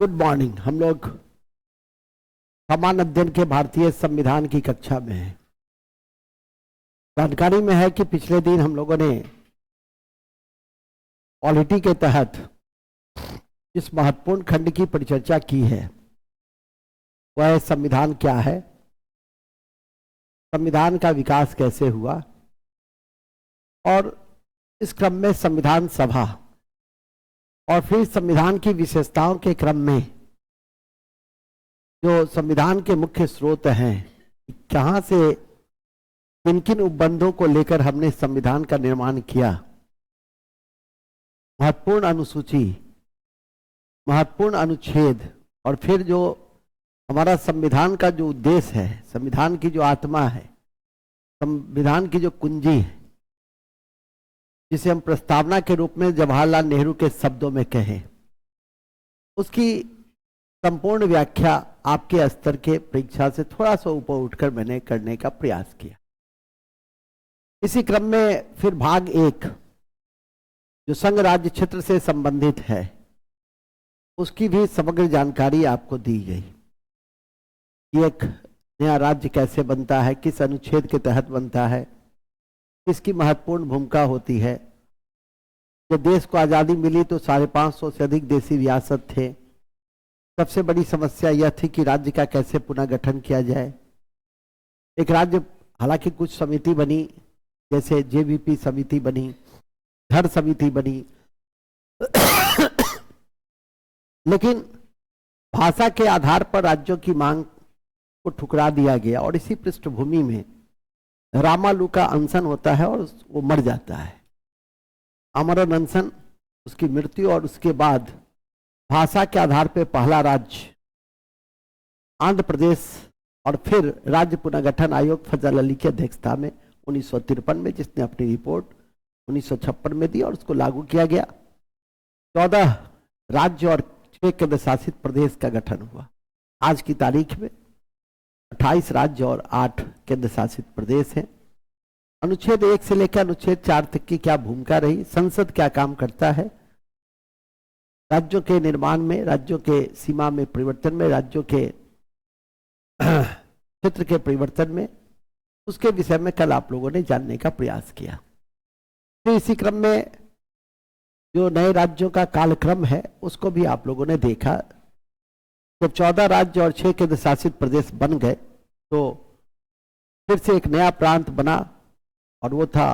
Good morning. हम लोग सामान्य अध्ययन के भारतीय संविधान की कक्षा में हैं। जानकारी में है कि पिछले दिन हम लोगों ने पॉलिटी के तहत इस महत्वपूर्ण खंड की परिचर्चा की है, वह संविधान क्या है, संविधान का विकास कैसे हुआ और इस क्रम में संविधान सभा और फिर संविधान की विशेषताओं के क्रम में जो संविधान के मुख्य स्रोत हैं, कहाँ से किन किन उपबंधों को लेकर हमने संविधान का निर्माण किया, महत्वपूर्ण अनुसूची, महत्वपूर्ण अनुच्छेद और फिर जो हमारा संविधान का जो उद्देश्य है, संविधान की जो आत्मा है, संविधान की जो कुंजी है, जिसे हम प्रस्तावना के रूप में जवाहरलाल नेहरू के शब्दों में कहें, उसकी संपूर्ण व्याख्या आपके स्तर के परीक्षा से थोड़ा सा ऊपर उठकर मैंने करने का प्रयास किया। इसी क्रम में फिर भाग एक जो संघ राज्य क्षेत्र से संबंधित है, उसकी भी समग्र जानकारी आपको दी गई। एक नया राज्य कैसे बनता है, किस अनुच्छेद के तहत बनता है, किसकी महत्वपूर्ण भूमिका होती है। जब देश को आज़ादी मिली तो 550 से अधिक देशी रियासत थे। सबसे बड़ी समस्या यह थी कि राज्य का कैसे पुनर्गठन किया जाए। एक राज्य, हालांकि कुछ समिति बनी, जैसे जेबीपी समिति बनी, धर समिति बनी, लेकिन भाषा के आधार पर राज्यों की मांग को ठुकरा दिया गया और इसी पृष्ठभूमि में रामालू का अनशन होता है और वो मर जाता है। आमरण अनशन, उसकी मृत्यु और उसके बाद भाषा के आधार पर पहला राज्य आंध्र प्रदेश और फिर राज्य पुनर्गठन आयोग फजल अली की अध्यक्षता में 1953 में, जिसने अपनी रिपोर्ट 1956 में दी और उसको लागू किया गया। 14 राज्य और 6 केंद्र शासित प्रदेश का गठन हुआ। आज की तारीख में 28 राज्य और 8 केंद्र शासित प्रदेश हैं। अनुच्छेद 1 से लेकर अनुच्छेद 4 तक की क्या भूमिका रही, संसद क्या काम करता है, राज्यों के निर्माण में, राज्यों के सीमा में परिवर्तन में, राज्यों के क्षेत्र के परिवर्तन में, उसके विषय में कल आप लोगों ने जानने का प्रयास किया। तो इसी क्रम में जो नए राज्यों का कालक्रम है उसको भी आप लोगों ने देखा। जब 14 राज्य और 6 केंद्र शासित प्रदेश बन गए तो फिर से एक नया प्रांत बना और वो था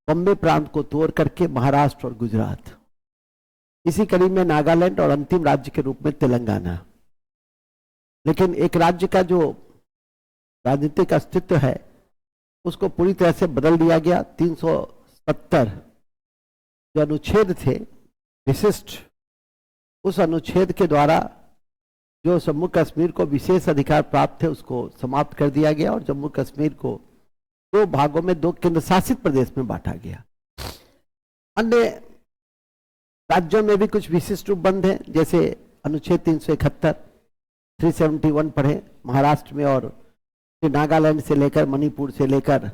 बॉम्बे प्रांत को तोड़ करके महाराष्ट्र और गुजरात। इसी कड़ी में नागालैंड और अंतिम राज्य के रूप में तेलंगाना। लेकिन एक राज्य का जो राजनीतिक अस्तित्व है उसको पूरी तरह से बदल दिया गया। 370 जो अनुच्छेद थे विशिष्ट, उस अनुच्छेद के द्वारा जो जम्मू कश्मीर को विशेष अधिकार प्राप्त थे उसको समाप्त कर दिया गया और जम्मू कश्मीर को 2 भागों में 2 केंद्र शासित प्रदेश में बांटा गया। अन्य राज्यों में भी कुछ विशिष्ट उपबंध हैं, जैसे अनुच्छेद 371, 371 पढ़े महाराष्ट्र में, और फिर नागालैंड से लेकर मणिपुर से लेकर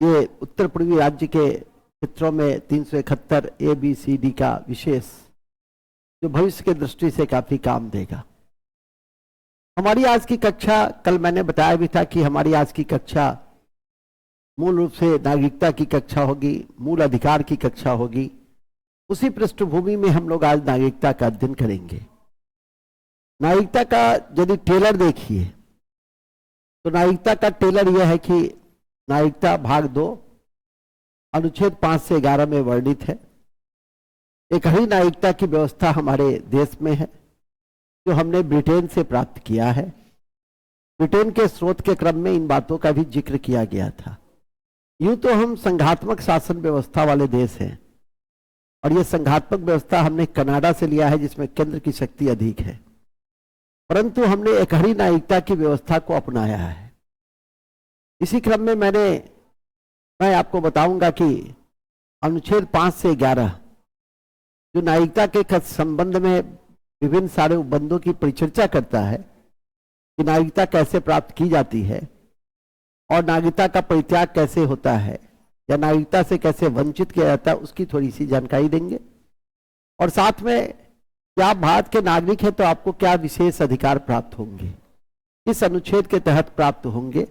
ये उत्तर पूर्वी राज्य के क्षेत्रों में 371 ABCD का विशेष जो भविष्य की दृष्टि से काफी काम देगा। हमारी आज की कक्षा, कल मैंने बताया भी था कि हमारी आज की कक्षा मूल रूप से नागरिकता की कक्षा होगी, मूल अधिकार की कक्षा होगी। उसी पृष्ठभूमि में हम लोग आज नागरिकता का अध्ययन करेंगे। नागरिकता का यदि टेलर देखिए तो नागरिकता का टेलर यह है कि नागरिकता भाग 2 अनुच्छेद 5 से 11 में वर्णित है। एक ही नागरिकता की व्यवस्था हमारे देश में है जो हमने ब्रिटेन से प्राप्त किया है। ब्रिटेन के स्रोत के क्रम में इन बातों का भी जिक्र किया गया था। यूं तो हम संघात्मक शासन व्यवस्था वाले देश हैं और यह संघात्मक व्यवस्था हमने कनाडा से लिया है जिसमें केंद्र की शक्ति अधिक है, परंतु हमने एकहरी नागरिकता की व्यवस्था को अपनाया है। इसी क्रम में मैं आपको बताऊंगा कि अनुच्छेद 5 से 11 जो नागरिकता के संबंध में विभिन्न सारे उपबंधों की परिचर्चा करता है कि नागरिकता कैसे प्राप्त की जाती है और नागरिकता का परित्याग कैसे होता है या नागरिकता से कैसे वंचित किया जाता है, उसकी थोड़ी सी जानकारी देंगे। और साथ में कि आप भारत के नागरिक हैं तो आपको क्या विशेष अधिकार प्राप्त होंगे, इस अनुच्छेद के तहत प्राप्त होंगे,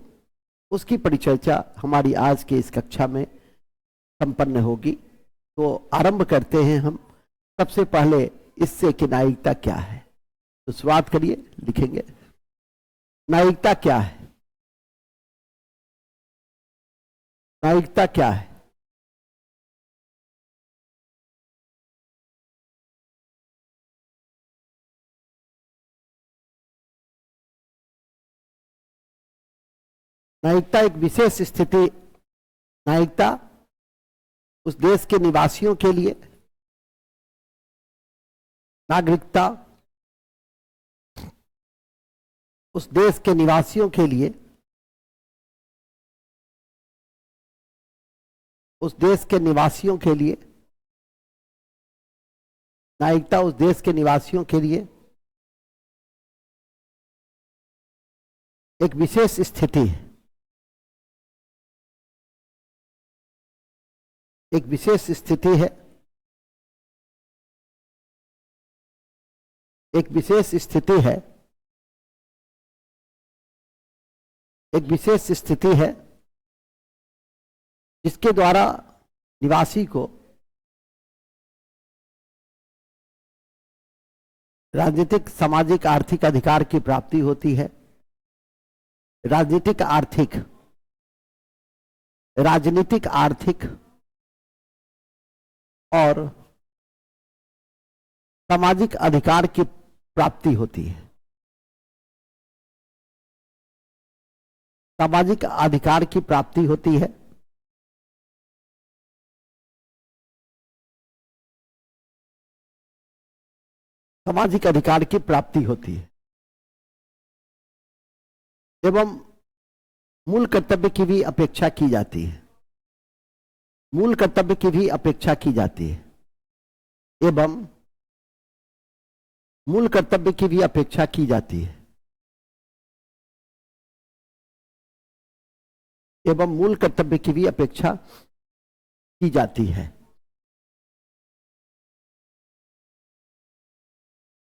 उसकी परिचर्चा हमारी आज के इस कक्षा में संपन्न होगी। तो आरंभ करते हैं हम। सबसे पहले इससे कि न्यायिकता क्या है, तो शुरुआत करिए, लिखेंगे न्यायिकता क्या है। न्यायिकता क्या है? न्यायिकता एक विशेष स्थिति, न्यायिकता उस देश के निवासियों के लिए, नागरिकता उस देश के निवासियों के लिए, उस देश के निवासियों के लिए, न्यायिकता उस देश के निवासियों के लिए एक विशेष स्थिति है, एक विशेष स्थिति है, एक विशेष स्थिति है, एक विशेष स्थिति है जिसके द्वारा निवासी को राजनीतिक, सामाजिक, आर्थिक अधिकार की प्राप्ति होती है। राजनीतिक, आर्थिक, राजनीतिक, आर्थिक और सामाजिक अधिकार की प्राप्ति होती है। सामाजिक अधिकार की प्राप्ति होती है। सामाजिक अधिकार की प्राप्ति होती है एवं मूल कर्तव्य की भी अपेक्षा की जाती है। मूल कर्तव्य की भी अपेक्षा की जाती है एवं मूल कर्तव्य की भी अपेक्षा की जाती है एवं मूल कर्तव्य की भी अपेक्षा की जाती है।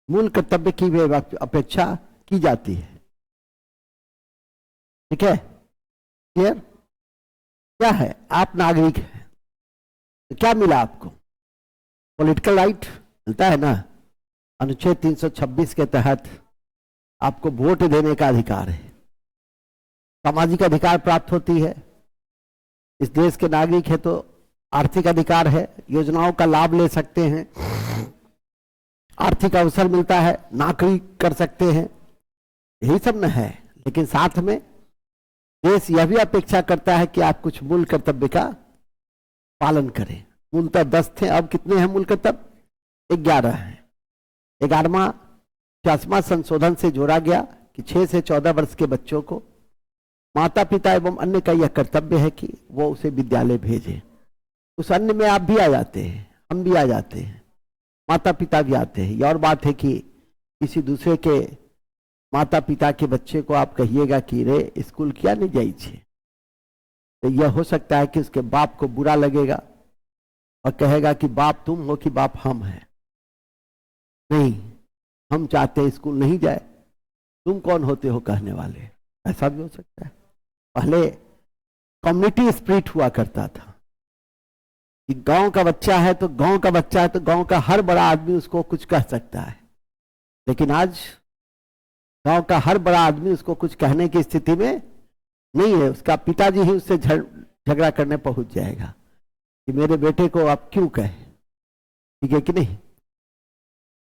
मूल कर्तव्य की भी अपेक्षा की जाती है। ठीक है, क्लियर? क्या है? आप नागरिक हैं तो क्या मिला आपको? पॉलिटिकल राइट मिलता है ना, अनुच्छेद 326 के तहत आपको वोट देने का अधिकार है। सामाजिक अधिकार प्राप्त होती है, इस देश के नागरिक है तो आर्थिक अधिकार है, योजनाओं का लाभ ले सकते हैं, आर्थिक अवसर मिलता है, नौकरी कर सकते हैं, यही सब न है। लेकिन साथ में देश यह भी अपेक्षा करता है कि आप कुछ मूल कर्तव्य का पालन करें। मूलतः 10 थे, अब कितने हैं मूल कर्तव्य? 11 हैं। 11वां 50वां संशोधन से जोड़ा गया कि 6 से 14 वर्ष के बच्चों को माता पिता एवं अन्य का यह कर्तव्य है कि वो उसे विद्यालय भेजें। उस अन्य में आप भी आ जाते हैं, हम भी आ जाते हैं, माता पिता भी आते हैं। ये और बात है कि किसी दूसरे के माता पिता के बच्चे को आप कहिएगा कि रे स्कूल क्या नहीं जाई छे, तो यह हो सकता है कि उसके बाप को बुरा लगेगा और कहेगा कि बाप तुम हो कि बाप हम हैं। नहीं, हम चाहते हैं स्कूल नहीं जाए, तुम कौन होते हो कहने वाले, ऐसा भी हो सकता है। पहले कम्युनिटी स्पिरिट हुआ करता था कि गांव का बच्चा है तो गांव का बच्चा है तो गांव का हर बड़ा आदमी उसको कुछ कह सकता है। लेकिन आज गांव का हर बड़ा आदमी उसको कुछ कहने की स्थिति में नहीं है। उसका पिताजी ही उससे झगड़ा करने पहुंच जाएगा कि मेरे बेटे को आप क्यों कहे। ठीक है कि नहीं?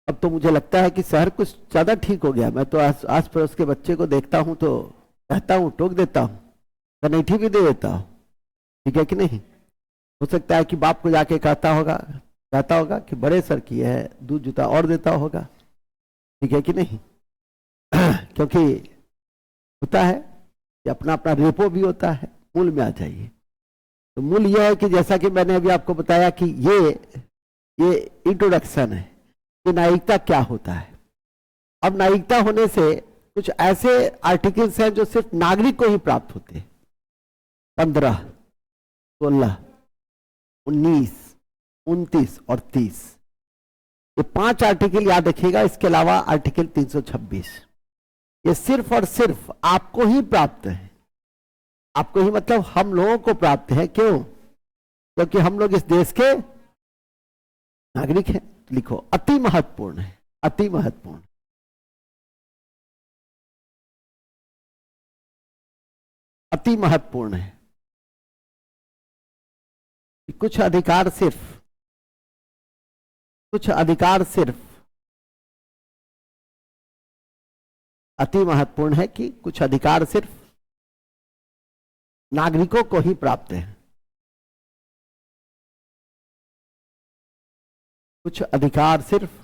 अब तो मुझे लगता है कि शहर कुछ ज्यादा ठीक हो गया। मैं तो आस पड़ोस के बच्चे को देखता हूं तो कहता हूं, टोक देता हूं, कनेठी भी दे देता हूं। ठीक है कि नहीं? हो सकता है कि बाप को जाके कहता होगा कि बड़े सर की है, दूध जूता और देता होगा। ठीक है कि नहीं? क्योंकि होता है कि अपना अपना रेपो भी होता है। मूल में आ जाइए तो मूल यह है कि जैसा कि मैंने अभी आपको बताया कि ये इंट्रोडक्शन है कि न्यायिकता क्या होता है। अब न्यायिकता होने से कुछ ऐसे आर्टिकल्स हैं जो सिर्फ नागरिक को ही प्राप्त होते हैं। 15, 16, 19, 29 और 30 ये 5 आर्टिकल याद रखिएगा, इसके अलावा आर्टिकल 326 ये सिर्फ और सिर्फ आपको ही प्राप्त है। आपको ही मतलब हम लोगों को प्राप्त है। क्यों? क्योंकि हम लोग इस देश के नागरिक हैं। लिखो, अति महत्वपूर्ण है, अति महत्वपूर्ण, अति महत्वपूर्ण है। कुछ अधिकार सिर्फ अति महत्वपूर्ण है कि कुछ अधिकार सिर्फ नागरिकों को ही प्राप्त है। कुछ अधिकार सिर्फ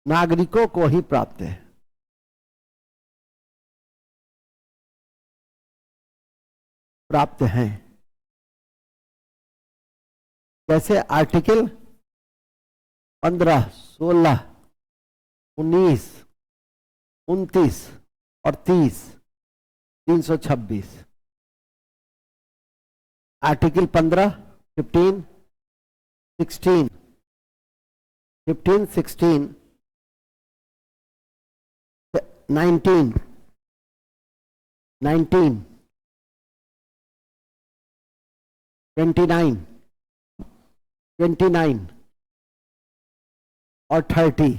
नागरिकों को ही प्राप्त है। प्राप्त हैं। जैसे आर्टिकल 15, 16, 19, 29 और 30, 326। आर्टिकल 15, 15, 16, 19, 29 और 30।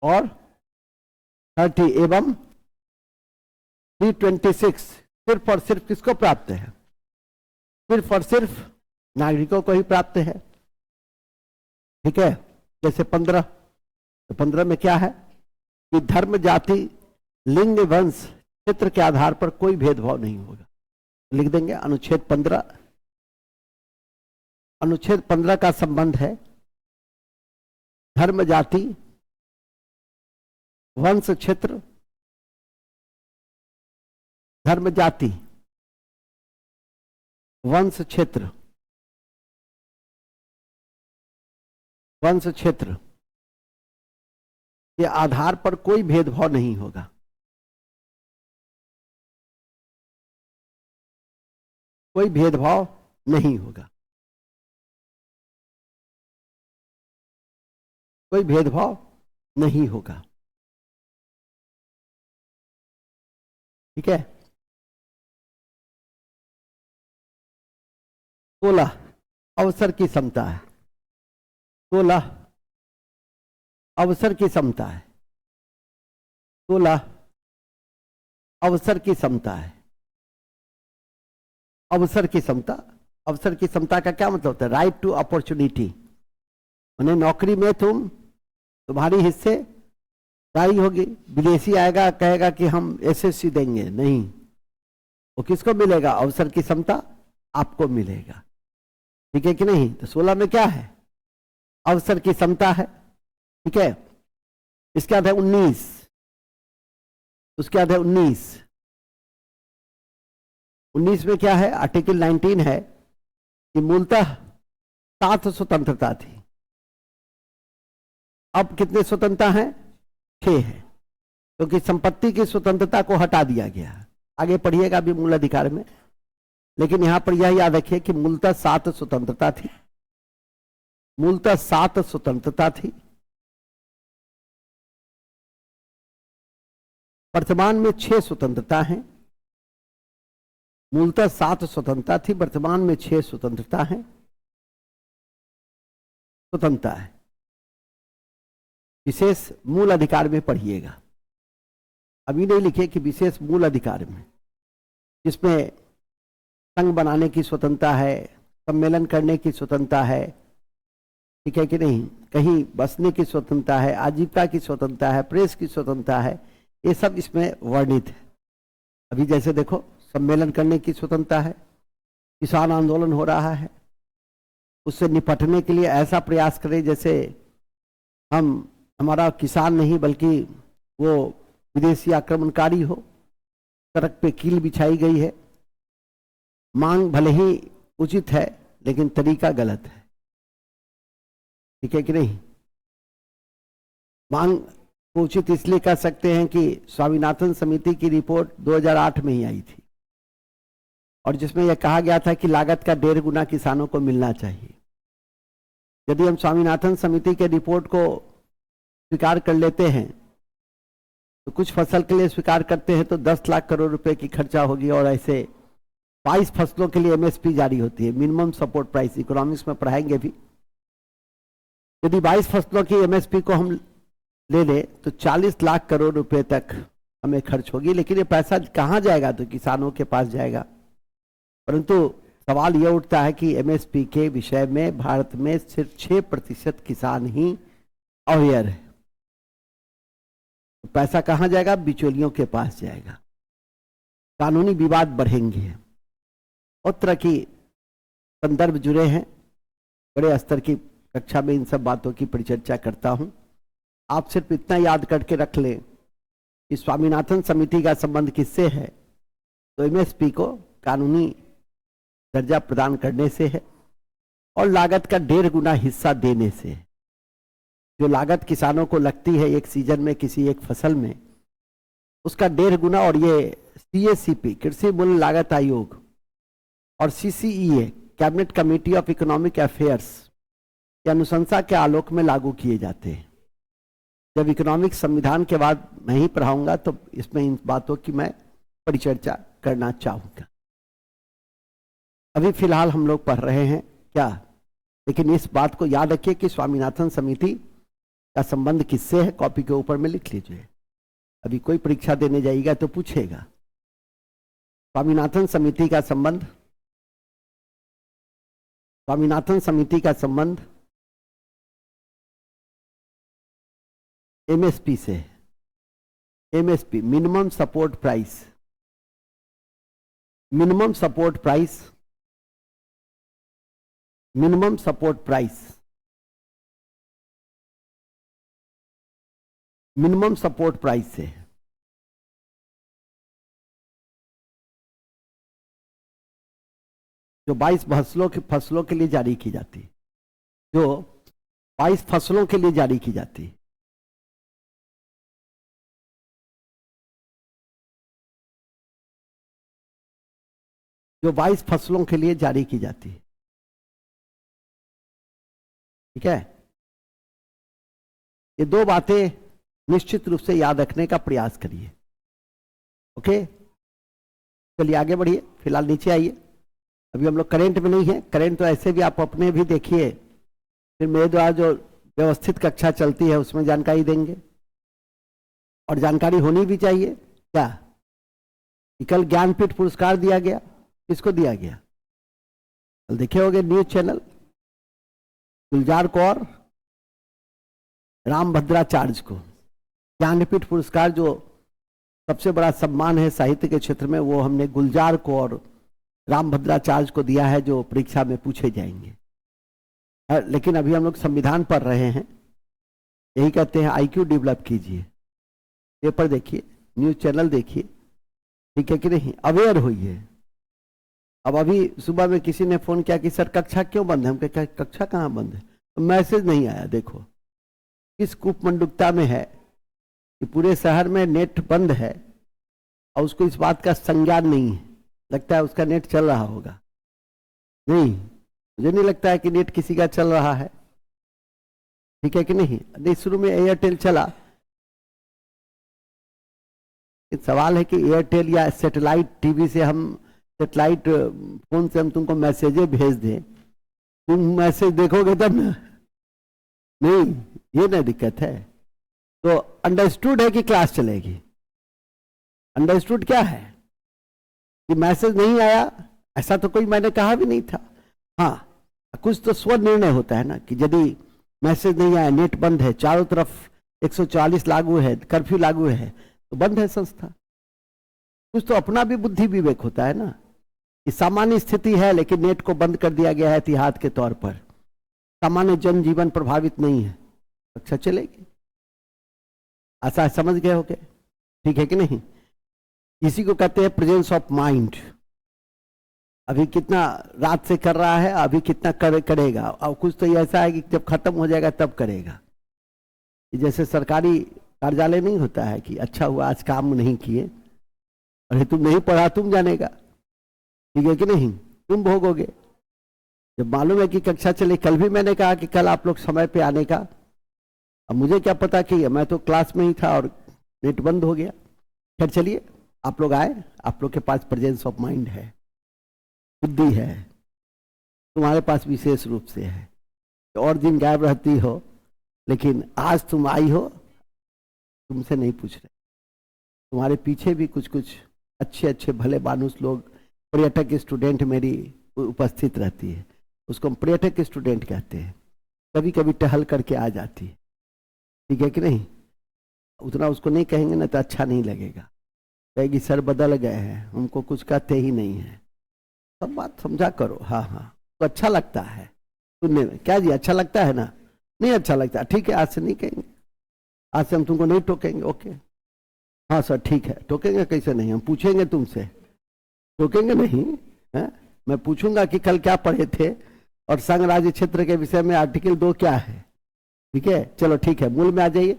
और 30 एवं 326 सिर्फ और सिर्फ किसको प्राप्त है? सिर्फ और सिर्फ नागरिकों को ही प्राप्त है। ठीक है। जैसे 15, तो 15 में क्या है कि धर्म, जाति, लिंग, वंश, क्षेत्र के आधार पर कोई भेदभाव नहीं होगा। लिख देंगे अनुच्छेद 15 का संबंध है धर्म, जाति, वंश, क्षेत्र, धर्म, जाति, वंश, क्षेत्र, के आधार पर कोई भेदभाव नहीं होगा। कोई भेदभाव नहीं होगा। कोई भेदभाव नहीं होगा। ठीक है। 16 अवसर की समता है। 16 अवसर की समता है। 16 अवसर की समता है। अवसर की समता, अवसर की समता का क्या मतलब होता है? Right to opportunity. उन्हें नौकरी में तुम्हारी हिस्सेदारी होगी। विदेशी आएगा कहेगा कि हम एसएससी देंगे, नहीं, वो किसको मिलेगा? अवसर की समता आपको मिलेगा। ठीक है कि नहीं? तो 16 में क्या है? अवसर की समता है। ठीक है। इसके बाद है 19, उसके बाद है 19 में क्या है? आर्टिकल 19 है कि मूलतः 7 स्वतंत्रता थी, अब कितने स्वतंत्रता हैं? 6 है, क्योंकि संपत्ति की स्वतंत्रता को हटा दिया गया। आगे पढ़िएगा भी मूल अधिकार में, लेकिन यहां पर यह याद रखिए कि मूलतः 7 स्वतंत्रता थी। मूलतः 7 स्वतंत्रता थी। वर्तमान में 6 स्वतंत्रता हैं। मूलतः 7 स्वतंत्रता थी, वर्तमान में 6 स्वतंत्रता है। स्वतंत्रता है। विशेष मूल अधिकार में पढ़िएगा। अभी नहीं लिखे कि विशेष मूल अधिकार में, जिसमें संघ बनाने की स्वतंत्रता है, सम्मेलन करने की स्वतंत्रता है, ठीक है कि नहीं, कहीं बसने की स्वतंत्रता है, आजीविका की स्वतंत्रता है, प्रेस की स्वतंत्रता है, ये सब इसमें वर्णित है। अभी जैसे देखो, सम्मेलन करने की स्वतंत्रता है, किसान आंदोलन हो रहा है, उससे निपटने के लिए ऐसा प्रयास करें जैसे हमारा किसान नहीं बल्कि वो विदेशी आक्रमणकारी हो। सड़क पे कील बिछाई गई है। मांग भले ही उचित है, लेकिन तरीका गलत है। ठीक है कि नहीं? मांग को उचित इसलिए कह सकते हैं कि स्वामीनाथन समिति की रिपोर्ट 2008 में ही आई थी और जिसमें यह कहा गया था कि लागत का 1.5 गुना किसानों को मिलना चाहिए। यदि हम स्वामीनाथन समिति के रिपोर्ट को स्वीकार कर लेते हैं तो कुछ फसल के लिए स्वीकार करते हैं तो 10 लाख करोड़ रुपए की खर्चा होगी और ऐसे 22 फसलों के लिए एमएसपी जारी होती है, मिनिमम सपोर्ट प्राइस। इकोनॉमिक्स में पढ़ाएंगे भी। यदि 22 फसलों की एमएसपी को हम ले ले तो 40 लाख करोड़ रुपए तक हमें खर्च होगी। लेकिन ये पैसा कहां जाएगा? तो किसानों के पास जाएगा। परंतु सवाल यह उठता है कि एमएसपी के विषय में भारत में सिर्फ 6% किसान ही अवेयर है। तो पैसा कहां जाएगा? बिचौलियों के पास जाएगा। कानूनी विवाद बढ़ेंगे और तरह की संदर्भ जुड़े हैं। बड़े स्तर की कक्षा में इन सब बातों की परिचर्चा करता हूं। आप सिर्फ इतना याद करके रख लें कि स्वामीनाथन समिति का संबंध किससे है? तो एमएसपी को कानूनी दर्जा प्रदान करने से है और लागत का 1.5 गुना हिस्सा देने से है। जो लागत किसानों को लगती है एक सीजन में किसी एक फसल में, उसका 1.5 गुना। और ये सीएसीपी, कृषि मूल्य लागत आयोग, और CCEA, cabinet committee of economic affairs, की अनुशंसा के आलोक में लागू किए जाते हैं। जब इकोनॉमिक संविधान के बाद मैं ही पढ़ाऊंगा तो इसमें इन बातों की मैं परिचर्चा करना चाहूंगा। अभी फिलहाल हम लोग पढ़ रहे हैं क्या? लेकिन इस बात को याद रखिए कि स्वामीनाथन समिति का संबंध किससे है? कॉपी के ऊपर में लिख लीजिए। अभी कोई परीक्षा देने जाएगा तो पूछेगा स्वामीनाथन समिति का संबंध। स्वामीनाथन समिति का संबंध एमएसपी से। MSP, minimum support price. Minimum support price, minimum support price, minimum support price से। जो 22 फसलों के लिए जारी की जाती, जो 22 फसलों के लिए जारी की जाती, जो 22 फसलों के लिए जारी की जाती है। ठीक है? ये दो बातें निश्चित रूप से याद रखने का प्रयास करिए। ओके, चलिए आगे बढ़िए। फिलहाल नीचे आइए। अभी हम लोग करंट में नहीं है। करंट तो ऐसे भी आप अपने भी देखिए, फिर मेरे द्वारा जो व्यवस्थित कक्षा चलती है उसमें जानकारी देंगे। और जानकारी होनी भी चाहिए। क्या कल ज्ञानपीठ पुरस्कार दिया गया? किसको दिया गया? कल देखे होंगे न्यूज चैनल। गुलजार कौर, रामभद्राचार्य को ज्ञानपीठ पुरस्कार, जो सबसे बड़ा सम्मान है साहित्य के क्षेत्र में, वो हमने गुलजार को और रामभद्राचार्य को दिया है, जो परीक्षा में पूछे जाएंगे। लेकिन अभी हम लोग संविधान पढ़ रहे हैं। यही कहते हैं आईक्यू डेवलप कीजिए। पेपर देखिए, न्यूज चैनल देखिए। ठीक है कि नहीं? अवेयर होइए। अब अभी सुबह में किसी ने फोन किया कि सर कक्षा क्यों बंद है? हम कहा कक्षा कहाँ बंद है? तो मैसेज नहीं आया। देखो किस कूपमंडुकता में है कि पूरे शहर में नेट बंद है और उसको इस बात का संज्ञान नहीं है। लगता है उसका नेट चल रहा होगा। नहीं, मुझे नहीं लगता है कि नेट किसी का चल रहा है। ठीक है कि नहीं? नहीं, शुरू में एयरटेल चला। सवाल है कि एयरटेल या सैटेलाइट टीवी से हम, सैटेलाइट फोन से हम तुमको मैसेजें भेज दें, तुम मैसेज देखोगे तब ना? नहीं, ये ना दिक्कत है। तो अंडरस्टूड है कि क्लास चलेगी। अंडरस्टूड क्या है कि मैसेज नहीं आया, ऐसा तो कोई मैंने कहा भी नहीं था। हाँ, कुछ तो स्व निर्णय होता है ना कि यदि मैसेज नहीं आया, नेट बंद है, चारों तरफ 144 लागू है, कर्फ्यू लागू है, तो बंद है संस्था। कुछ तो अपना भी बुद्धि विवेक होता है ना कि सामान्य स्थिति है लेकिन नेट को बंद कर दिया गया है एहतियात के तौर पर, सामान्य जनजीवन प्रभावित नहीं है, अच्छा चलेगी। ऐसा समझ गए हो क्या? ठीक है कि नहीं? इसी को कहते हैं प्रेजेंस ऑफ माइंड। अभी कितना रात से कर रहा है, अभी कितना करेगा, और कुछ तो ऐसा है कि जब खत्म हो जाएगा तब करेगा। जैसे सरकारी कार्यालय नहीं होता है कि अच्छा हुआ आज काम नहीं किए, अरे तुम नहीं पढ़ा तुम जानेगा, ठीक है कि नहीं, तुम भोगोगे। जब मालूम है कि कक्षा चले, कल भी मैंने कहा कि कल आप लोग समय पे आने का, अब मुझे क्या पता कि मैं तो क्लास में ही था और नेट बंद हो गया। खैर चलिए, आप लोग आए, आप लोग के पास प्रेजेंस ऑफ माइंड है, बुद्धि है, तुम्हारे पास विशेष रूप से है। तो और दिन गायब रहती हो, लेकिन आज तुम आई हो, तुमसे नहीं पूछ रहे। तुम्हारे पीछे भी कुछ कुछ अच्छे अच्छे भले मानुस लोग, पर्यटक स्टूडेंट मेरी उपस्थित रहती है, उसको हम पर्यटक स्टूडेंट कहते हैं। कभी कभी टहल करके आ जाती है, ठीक है कि नहीं। उतना उसको नहीं कहेंगे ना तो अच्छा नहीं लगेगा, कहेगी सर बदल गए हैं, हमको कुछ कहते ही नहीं है। सब बात समझा करो। हाँ हाँ, तो अच्छा लगता है सुनने में। क्या जी अच्छा लगता है ना? नहीं अच्छा लगता, ठीक है, आज से नहीं कहेंगे, आज से हम तुमको नहीं टोकेंगे। ओके हाँ सर ठीक है, टोकेंगे कैसे नहीं, हम पूछेंगे तुमसे, टोकेंगे नहीं है? मैं पूछूंगा कि कल क्या पढ़े थे और संघ राज्य क्षेत्र के विषय में आर्टिकल 2 क्या है, ठीक है। चलो ठीक है, मूल में आ जाइए।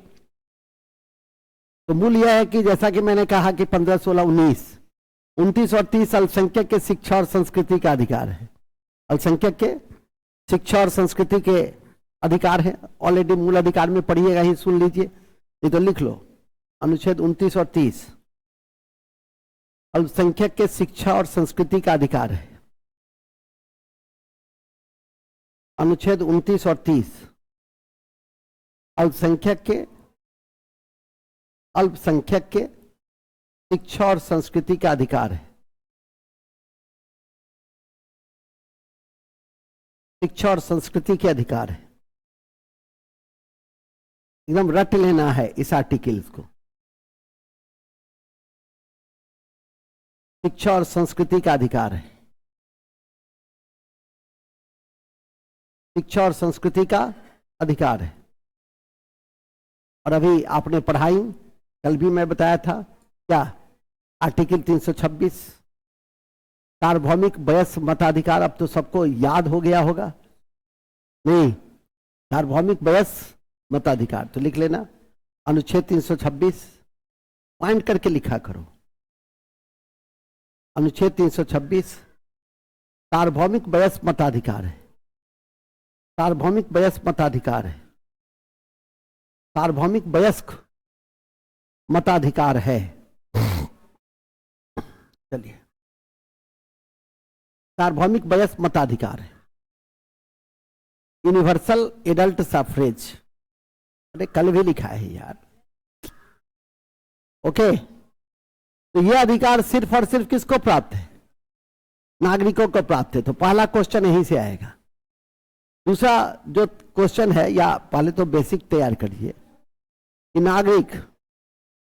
तो मूल यह है कि जैसा कि मैंने कहा कि 15, 16, 19, 29 और 30 अल्पसंख्यक के शिक्षा और संस्कृति का अधिकार है। अल्पसंख्यक के शिक्षा और संस्कृति के अधिकार है। ऑलरेडी मूल अधिकार में पढ़िएगा ही, सुन लीजिए, नहीं तो लिख लो। अनुच्छेद 29 और 30 अल्पसंख्यक के शिक्षा और संस्कृति का अधिकार है। अनुच्छेद 29 और 30 अल्पसंख्यक के शिक्षा और संस्कृति का अधिकार है। शिक्षा और संस्कृति के अधिकार है, एकदम रट लेना है इस आर्टिकल्स को। शिक्षा और संस्कृति का अधिकार है, शिक्षा और संस्कृति का अधिकार है। और अभी आपने पढ़ाई, कल भी मैं बताया था क्या, आर्टिकल 326 सार्वभौमिक वयस्क मताधिकार। अब तो सबको याद हो गया होगा, नहीं, सार्वभौमिक वयस्क मताधिकार तो लिख लेना। अनुच्छेद 326 पॉइंट करके लिखा करो। अनुच्छेद 326 सार्वभौमिक वयस्क मताधिकार है, सार्वभौमिक वयस्क मताधिकार है, सार्वभौमिक वयस्क मताधिकार है। चलिए, सार्वभौमिक वयस्क मताधिकार है, यूनिवर्सल एडल्ट सफरेज। अरे कल भी लिखा है यार, ओके। तो यह अधिकार सिर्फ और सिर्फ किसको प्राप्त है? नागरिकों को प्राप्त है। तो पहला क्वेश्चन यहीं से आएगा। दूसरा जो क्वेश्चन है, या पहले तो बेसिक तैयार करिए कि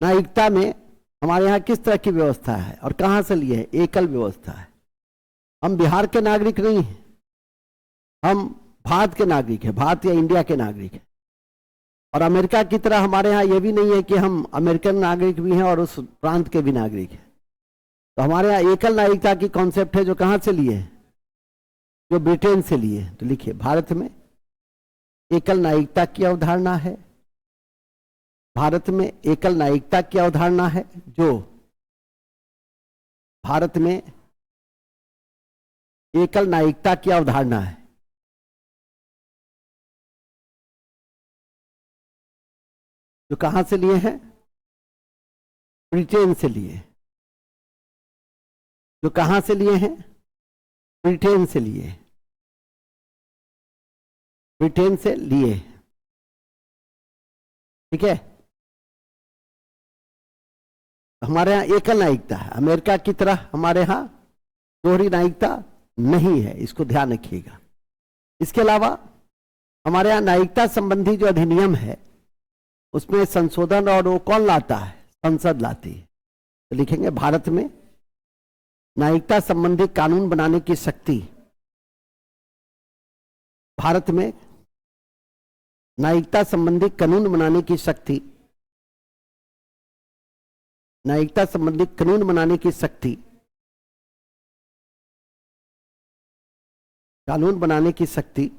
नागरिकता में हमारे यहाँ किस तरह की व्यवस्था है और कहां से लिए है? एकल व्यवस्था है। हम बिहार के नागरिक नहीं हैं, हम भारत के नागरिक हैं, भारत या इंडिया के नागरिक हैं। और अमेरिका की तरह हमारे यहाँ ये भी नहीं है कि हम अमेरिकन नागरिक भी हैं और उस प्रांत के भी नागरिक हैं। तो हमारे यहाँ एकल नागरिकता की कॉन्सेप्ट है, जो कहां से लिए है? जो ब्रिटेन से लिए। तो लिखिए, भारत में एकल नागरिकता की अवधारणा है, भारत में एकल नागरिकता की अवधारणा है, जो भारत में एकल नागरिकता की अवधारणा है। जो कहां से लिए हैं? ब्रिटेन से लिए। जो कहां से लिए हैं? ब्रिटेन से लिए, ब्रिटेन से लिए, ठीक है। हमारे यहां एकल नागरिकता है, अमेरिका की तरह हमारे यहां दोहरी नागरिकता नहीं है, इसको ध्यान रखिएगा। इसके अलावा हमारे यहां नागरिकता संबंधी जो अधिनियम है उसमें संशोधन, और वो कौन लाता है? संसद लाती है। तो लिखेंगे, भारत में नागरिकता संबंधी कानून बनाने की शक्ति, भारत में नागरिकता संबंधी कानून बनाने की शक्ति, नागरिकता संबंधी कानून बनाने की शक्ति कानून बनाने की शक्ति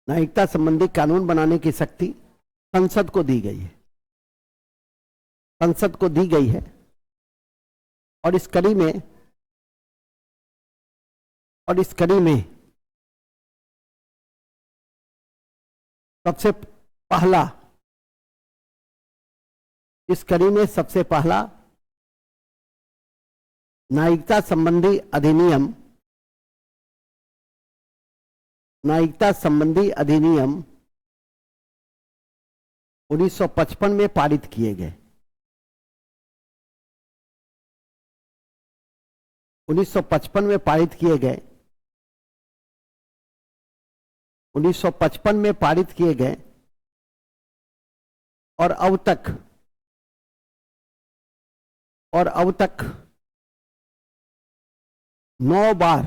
न्यायिकता संबंधी कानून बनाने की शक्ति संसद को दी गई है, संसद को दी गई है। और इस कड़ी में सबसे पहला न्यायिकता संबंधी अधिनियम 1955 में पारित किए गए। 1955 में पारित किए गए 1955 में पारित किए गए और अब तक 9 बार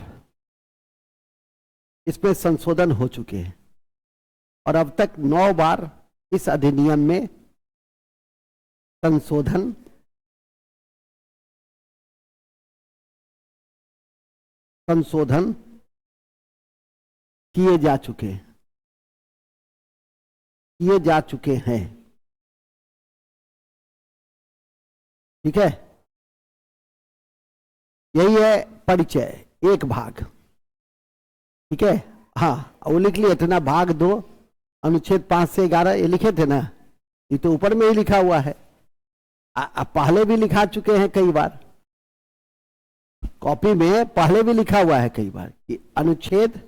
इसमें संशोधन हो चुके हैं और अब तक 9 बार इस अधिनियम में संशोधन किए जा चुके हैं। ठीक है, यही है परिचय, एक भाग। ठीक है, हाँ वो लिख लिया था ना, भाग 2 अनुच्छेद 5 से 11, ये लिखे थे ना, ये तो ऊपर में ही लिखा हुआ है। पहले भी लिखा चुके हैं कई बार, कॉपी में पहले भी लिखा हुआ है कई बार कि अनुच्छेद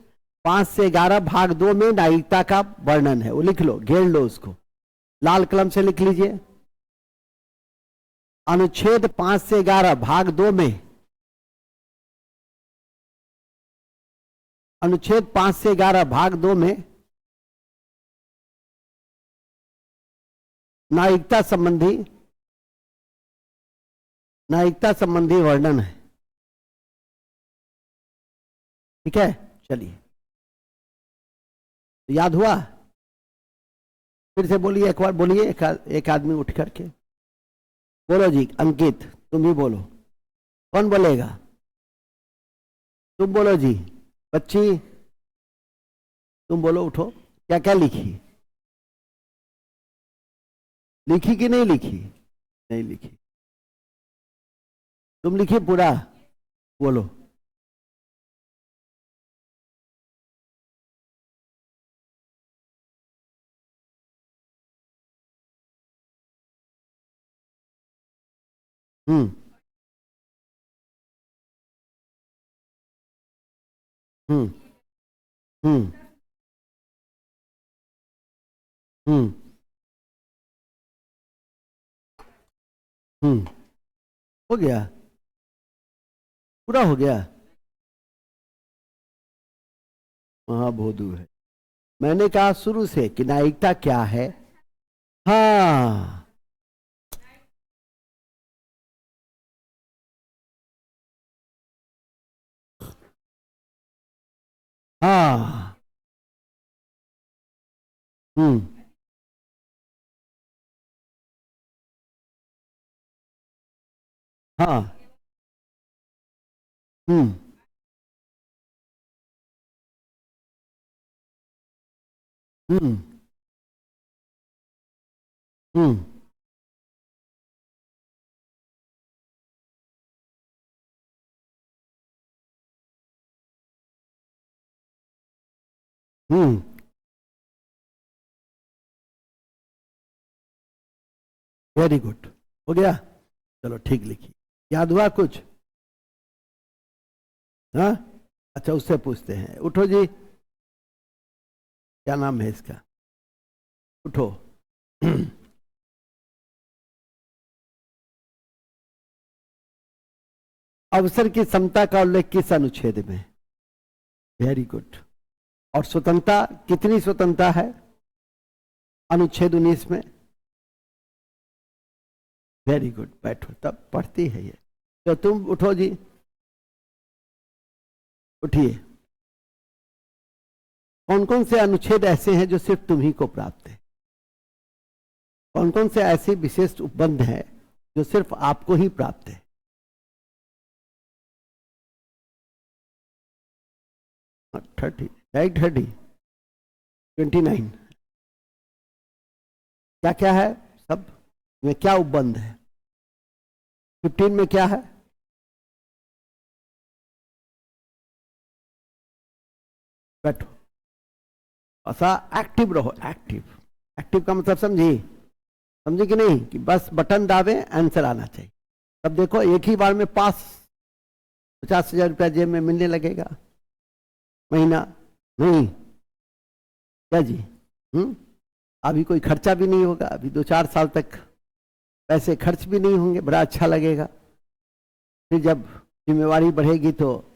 5 से 11 भाग 2 में न्यायिकता का वर्णन है। वो लिख लो, घेर लो उसको, लाल कलम से लिख लीजिए। अनुच्छेद 5 से 11 भाग 2 में, अनुच्छेद 5 से 11 भाग 2 में न्यायिकता संबंधी वर्णन है। ठीक है, चलिए, याद हुआ? फिर से बोलिए, एक बार बोलिए, एक आदमी उठ करके बोलो जी। अंकित, तुम ही बोलो। कौन बोलेगा? तुम बोलो जी। बच्ची तुम बोलो, उठो। क्या क्या लिखी? लिखी कि नहीं लिखी? नहीं लिखी। तुम लिखी पूरा? बोलो। हम्म हम्म हम्म हम्म हम्म हो गया, पूरा हो गया। महाभोदू है। मैंने कहा शुरू से कि न्यायिकता क्या है। हाँ, हाँ, हम्म हाँ, हम्म हम्म हम्म हम्म वेरी गुड, हो गया। चलो ठीक, लिखी। याद हुआ कुछ? हाँ, अच्छा, उससे पूछते हैं। उठो जी, क्या नाम है इसका? उठो। अवसर की समता का उल्लेख किस अनुच्छेद में? Very good. और स्वतंत्रता, कितनी स्वतंत्रता है? अनुच्छेद 19 में। वेरी गुड, बैठो, तब पढ़ती है ये। तो तुम उठो जी, उठिए। कौन कौन से अनुच्छेद ऐसे हैं जो सिर्फ तुम्ही को प्राप्त है? कौन कौन से ऐसे विशेष उपबंध हैं जो सिर्फ आपको ही प्राप्त है? 30 राइट, 29 क्या क्या है सब में, क्या उपबंध है? 15 में क्या है? बैठो, ऐसा एक्टिव रहो। एक्टिव, एक्टिव का मतलब समझी, समझे कि नहीं? कि बस बटन दाबे, आंसर आना चाहिए। तब देखो एक ही बार में पास 50,000 रुपया जेब में मिलने लगेगा महीना, नहीं क्या जी? अभी कोई खर्चा भी नहीं होगा, अभी 2-4 साल तक पैसे खर्च भी नहीं होंगे, बड़ा अच्छा लगेगा। फिर जब जिम्मेवारी बढ़ेगी तो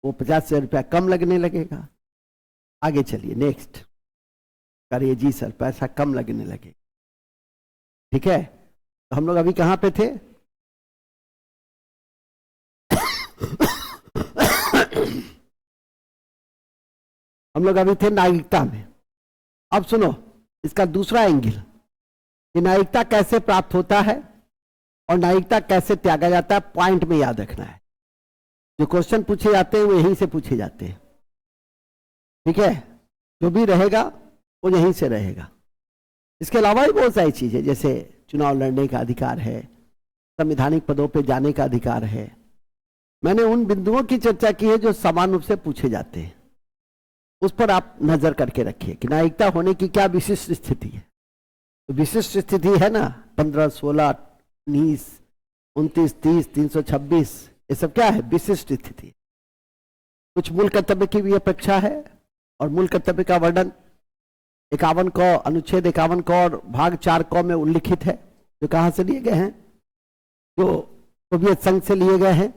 वो 50,000 रुपया कम लगने लगेगा। आगे चलिए, नेक्स्ट करिए जी सर, पैसा कम लगने लगे। ठीक है, तो हम लोग अभी कहां पे थे? हम लोग अभी थे नागरिकता में। अब सुनो इसका दूसरा एंगल कि नागरिकता कैसे प्राप्त होता है और नागरिकता कैसे त्यागा जाता है। पॉइंट में याद रखना है, जो क्वेश्चन पूछे जाते हैं वो यहीं से पूछे जाते हैं। ठीक है, जो भी रहेगा वो यहीं से रहेगा। इसके अलावा भी बहुत सारी चीजें, जैसे चुनाव लड़ने का अधिकार है, संवैधानिक पदों पे जाने का अधिकार है। मैंने उन बिंदुओं की चर्चा की है जो समान रूप से पूछे जाते हैं, उस पर आप नजर करके रखिए कि नागरिकता होने की क्या विशिष्ट स्थिति है। तो विशिष्ट स्थिति है ना, 15, 16, 19, 29, 30, 326, ये सब क्या है? विशिष्ट स्थिति। कुछ मूल कर्तव्य की भी अपेक्षा है, और मूल कर्तव्य का वर्णन 51 क, अनुच्छेद 51 क और भाग 4 क में उल्लिखित है, जो कहां से लिए गए हैं? जो सोवियत संघ से लिए गए हैं।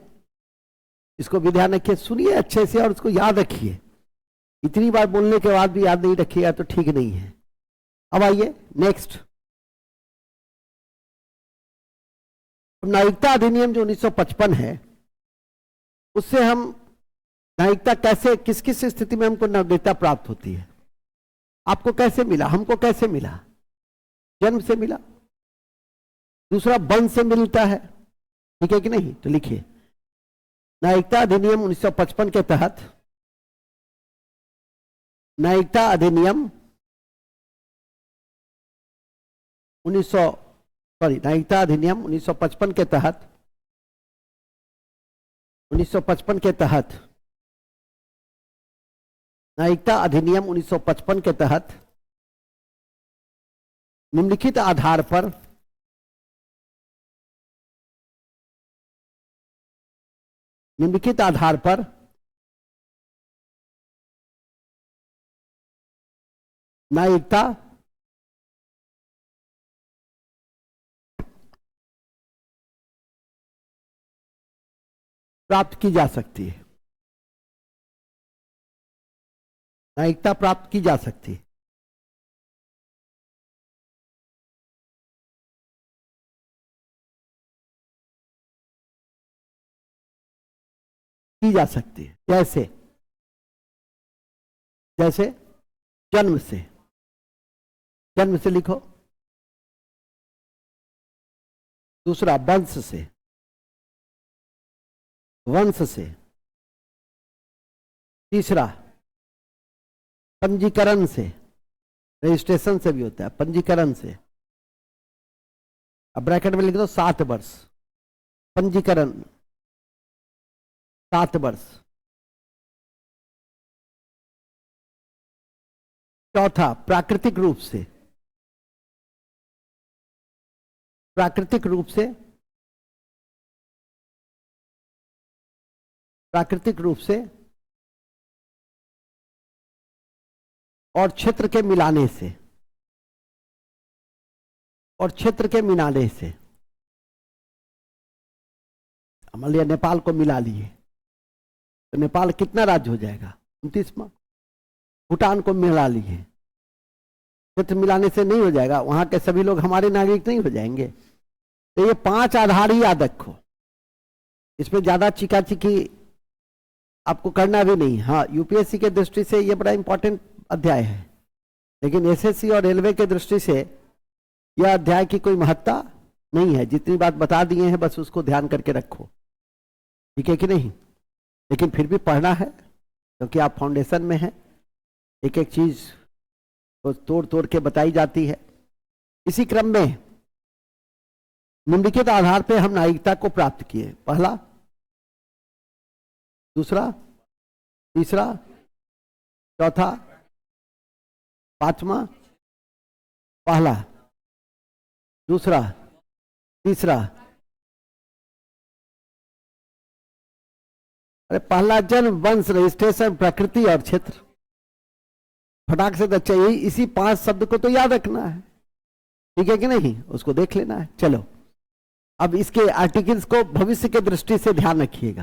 इसको भी ध्यान रखिए, सुनिए अच्छे से और उसको याद रखिए। इतनी बार बोलने के बाद भी याद नहीं रखिएगा तो ठीक नहीं है। अब आइए नेक्स्ट, नागरिकता अधिनियम जो 1955 है, उससे हम नागरिकता कैसे, किस किस स्थिति में हमको नागरिकता प्राप्त होती है? आपको कैसे मिला, हमको कैसे मिला? जन्म से मिला, दूसरा वंश से मिलता है। ठीक है कि नहीं? तो लिखिए, नागरिकता अधिनियम 1955 के तहत, नागरिकता अधिनियम 1955 के तहत, 1955 के तहत, नागरिकता अधिनियम 1955 के तहत निम्नलिखित आधार पर नागरिकता प्राप्त की जा सकती है। नागरिकता प्राप्त की जा सकती है। की जा सकती है जैसे, जैसे जन्म से, जन्म से लिखो। दूसरा वंश से, वंश से। तीसरा पंजीकरण से, रजिस्ट्रेशन से भी होता है, पंजीकरण से। अब ब्रैकेट में लिख दो 7 वर्ष, पंजीकरण 7 वर्ष। चौथा प्राकृतिक रूप से, प्राकृतिक रूप से, प्राकृतिक रूप से और क्षेत्र के मिलाने से, और क्षेत्र के मिलाने से। मान लिया नेपाल को मिला लिए तो नेपाल कितना राज्य हो जाएगा? 29वां। भूटान को मिला लिए, क्षेत्र मिलाने से नहीं हो जाएगा, वहां के सभी लोग हमारे नागरिक नहीं हो जाएंगे। तो ये 5 आधार ही याद रखो, इसमें ज्यादा चिकाचिकी आपको करना भी नहीं। हाँ, यूपीएससी के दृष्टि से ये बड़ा इंपॉर्टेंट अध्याय है, लेकिन एसएससी और रेलवे के दृष्टि से यह अध्याय की कोई महत्ता नहीं है। जितनी बात बता दिए हैं बस उसको ध्यान करके रखो, ठीक है कि नहीं? लेकिन फिर भी पढ़ना है, क्योंकि आप फाउंडेशन में हैं, एक एक चीज तो तोड़ तोड़ के बताई जाती है। इसी क्रम में निम्नलिखित आधार पर हम न्यायिकता को प्राप्त किए। पहला, दूसरा, तीसरा, चौथा, पांचवा। पहला, दूसरा, तीसरा। अरे पहला जन्म, वंश, रजिस्ट्रेशन, प्रकृति और क्षेत्र। फटाक से तो चाहिए, इसी 5 शब्द को तो याद रखना है, ठीक है कि नहीं? उसको देख लेना है। चलो अब इसके आर्टिकल्स को भविष्य के दृष्टि से ध्यान रखिएगा।